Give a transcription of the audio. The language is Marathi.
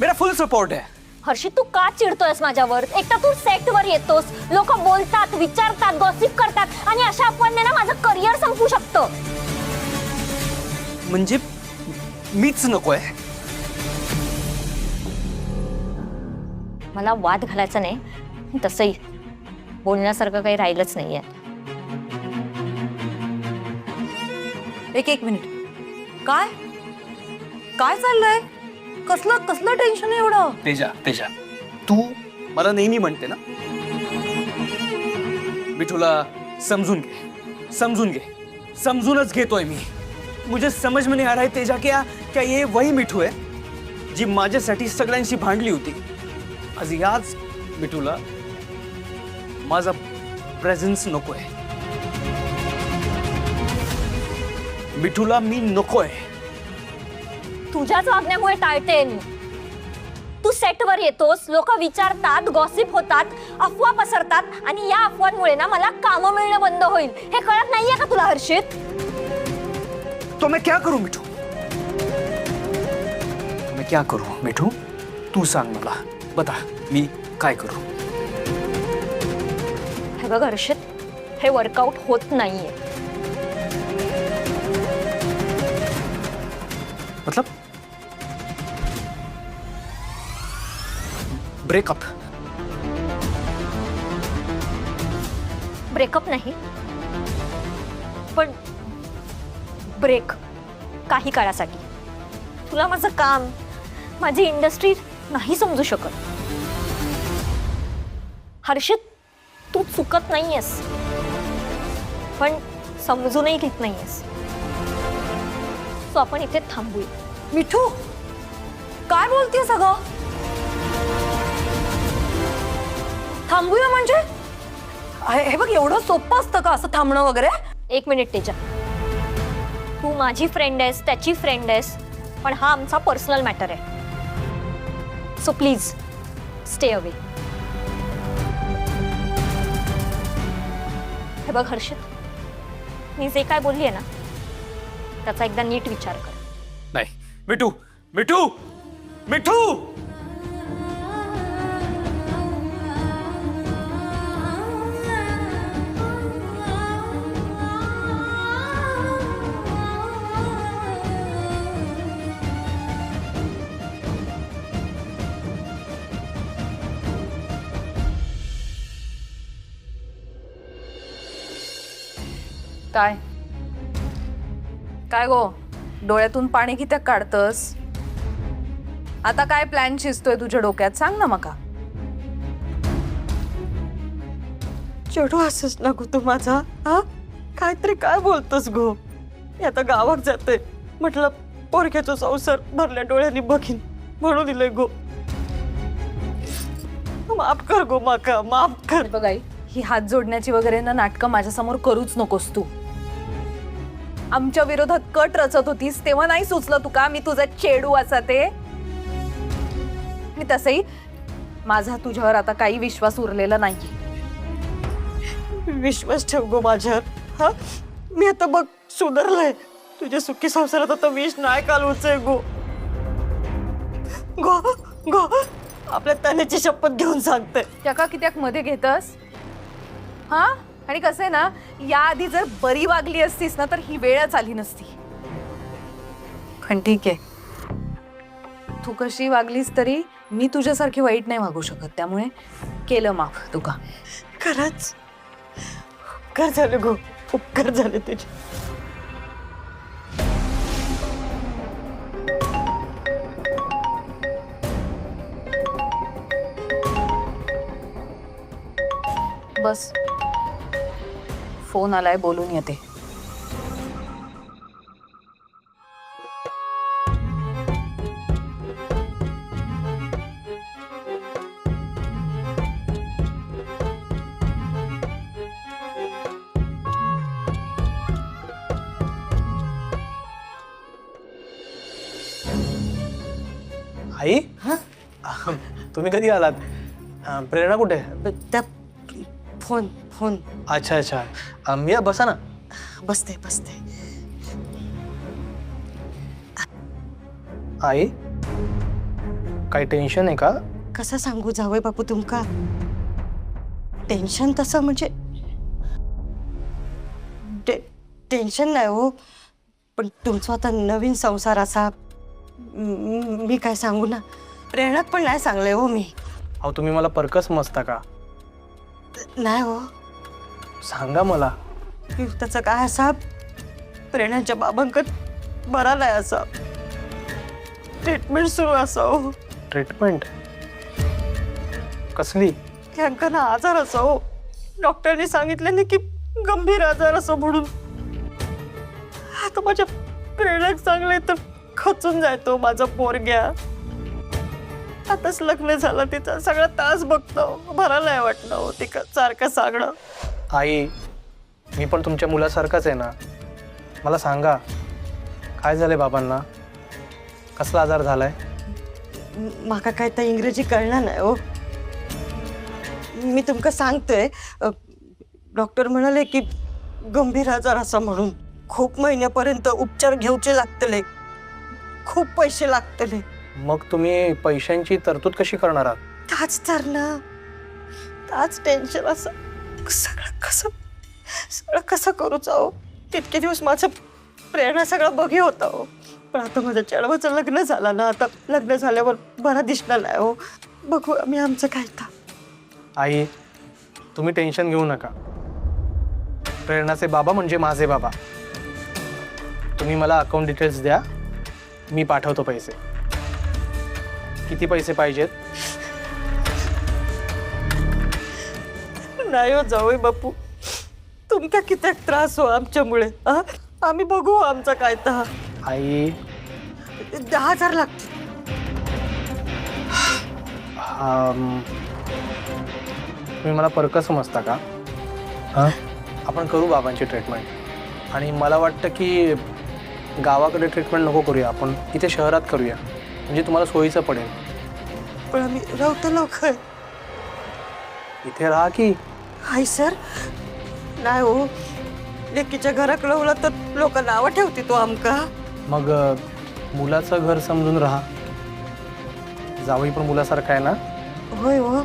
मेरा फुल सपोर्ट है। हर्षित तू का चिडतोयस माझ्यावर? एकटा तू सेटवर येतोस, लोक बोलतात, विचारतात, गॉसिप करतात आणि अशा अफवांनी ना माझं करिअर संपू शकतं. म्हणजे मीच नकोय. मला वाद घालायचा नाही, तसंही बोलण्यासारखं काही राहिलंच नाहीये. एक मिनिट, काय काय चाललंय? कसलं कसलं टेन्शन आहे एवढं? तेजा तेजा, तू मला नेहमी म्हणते ना मिठूला समजून घे, समजून घे, समजूनच घेतोय मी. मुझे समझ में नहीं आ रहा है तेजा, क्या ये वही मिठू है जी माझ्यासाठी सगळ्यांशी भांडली होती. आज याच मिठूला माझा प्रेझेन्स नकोय. मिठूला मी नकोय. तुझ्याच वागण्यामुळे टाळते मी. तू सेटवर येतोस, लोक विचारतात, गॉसिप होतात, अफवा पसरतात आणि या अफवांमुळे ना मला कामं मिळणं बंद होईल. हे कळत नाहीये का तुला हर्षित? तो मैं क्या करूं मिठू? मैं क्या करूं मिठू? तू सांग मला, बता मी काय करू? हे बघ हर्षित, हे वर्कआउट होत नाहीये. मतलब ब्रेकअप? ब्रेकअप नाही, पण ब्रेक काही काळासाठी. तुला माझं काम, माझी इंडस्ट्री नाही समजू शकत. हर्षित, तू चुकत नाहीयेस, पण समजूनही घेत नाहीयेस. सो आपण इथे थांबूया. मिठू, काय बोलतेय सगळं? थांबूया म्हणजे? हे बघ, एवढं सोपं असतं का असं थांबणं वगैरे? एक मिनिट तेजा, तू माझी फ्रेंड आहेस, त्याची फ्रेंड आहेस, पण हा आमचा पर्सनल मॅटर आहे. So please stay away. हे बघ हर्षित, मी जे काय बोलली आहे ना त्याचा एकदा नीट विचार कर. नाही मिठू, मिठू, मिठू. काय काय गो, डोळ्यातून पाणी कित्याक काढतस? आता काय प्लॅन शिजतोय तुझ्या डोक्यात, सांग ना मका. चेडू असंच ना गो तू माझा, हा? काहीतरी काय बोलतोस गो? मी आता गावात जाते, म्हटलं पोरक्याचा संसार भरल्या डोळ्यांनी बघीन म्हणून दिलंय गो. माफ कर गो माका, माफ कर. बघ आई, ही हात जोडण्याची वगैरे ना नाटकं माझ्यासमोर करूच नकोस तू. आमच्या विरोधात कट रचत होतीस तेव्हा नाही सुचलं तुका मी तुझा चेडू असा ते? मी तसंही माझा तुझ्यावर आता काही विश्वास उरलेला नाहीये. विश्वास ठेव गो माझ्यावर, हा? मी आता बघ सुधारलंय. तुझ्या सुखी संसारात आता विष नाही कालवूचे गो. गो गो, आपल्या तण्याची शपथ घेऊन सांगते. त्याका कित्याक मध्ये घेतस, हा? आणि कसं आहे ना, याआधी जर बरी वागली असतीस ना तर ही वेळच आली नसती. पण ठीक आहे, तू कशी वागलीस तरी मी तुझ्यासारखी वाईट नाही वागू शकत, त्यामुळे केलं माफ तुका. खरंच उपकार झाले गो, उपकार झाले तुझे. बस फोन आलाय, बोलून येते. आई, तुम्ही कधी आलात? प्रेरणा कुठे? Phone phone. अच्छा अच्छा, मिया बसा ना. बसते बसते. आई, काही टेन्शन आहे का? कसं सांगू जावई बापू तुमका टेन्शन तसं म्हणजे टेन्शन नाही हो, पण तुमचा आता नवीन संसार असा मी काय सांगू ना, प्रेरणात पण नाही सांगले हो मी. अहो तुम्ही मला परकस समजता का? नाही हो, सांगा मला. त्याचं काय असा प्रेरणाच्या बाबांकत बरा नाही असा ट्रीटमेंट सुरू असा हो. ट्रीटमेंट कसली? त्यांका ना आजार असा हो, डॉक्टरने सांगितले की गंभीर आजार असं म्हणून. आता माझ्या प्रेरणाक चांगले तर खचून जायतो माझा पोरग्या. आताच लग्न झालं, तिचा सगळा तास बघतो, बरा नाही वाटणं हो तिका सारखं सांगणं. आई, मी पण तुमच्या मुलासारखाच आहे ना. मला सांगा काय झालंय बाबांना? कसला आजार झालाय? माका काय तर इंग्रजी कळणार नाही हो. मी तुमका सांगतोय, डॉक्टर म्हणाले की गंभीर आजार असा म्हणून खूप महिन्यापर्यंत उपचार घेऊचे लागतले, खूप पैसे लागतले. मग तुम्ही पैशांची तरतूद कशी करणार आहात? ताच तर ना, ताच टेन्शन असं. सगळं कसं करूच हो. तितके दिवस माझं प्रेरणा सगळं बघी होता हो, पण आता माझ्या चेडवाचं लग्न झालं ना, आता लग्न झाल्यावर बरा दिसणार नाही हो. बघू आम्ही आमचं काय तर. आई, तुम्ही टेन्शन घेऊ नका. प्रेरणाचे बाबा म्हणजे माझे बाबा. तुम्ही मला अकाउंट डिटेल्स द्या, मी पाठवतो पैसे. किती पैसे पाहिजेत? नाही हो जावई बापू, तुमका किती त्रास हो आमच्यामुळे. आम्ही बघू आमचं काय तर. आई 10,000 लागतील. तुम्ही मला परकस समजता का? हां, आपण करू बाबांची ट्रीटमेंट. आणि मला वाटतं की गावाकडे ट्रीटमेंट नको करूया, आपण इथे शहरात करूया, म्हणजे तुम्हाला सोयीचं पडेल. पण आम्ही राहतो लवकर. इथे राहा की. हाय सर, नाही हो, लेकीच्या घरात लावला तर लोक नावं ठेवते तो आमका. मग मुलाचं घर समजून राहा. जावई पण मुलासारखं आहे ना. होय हो,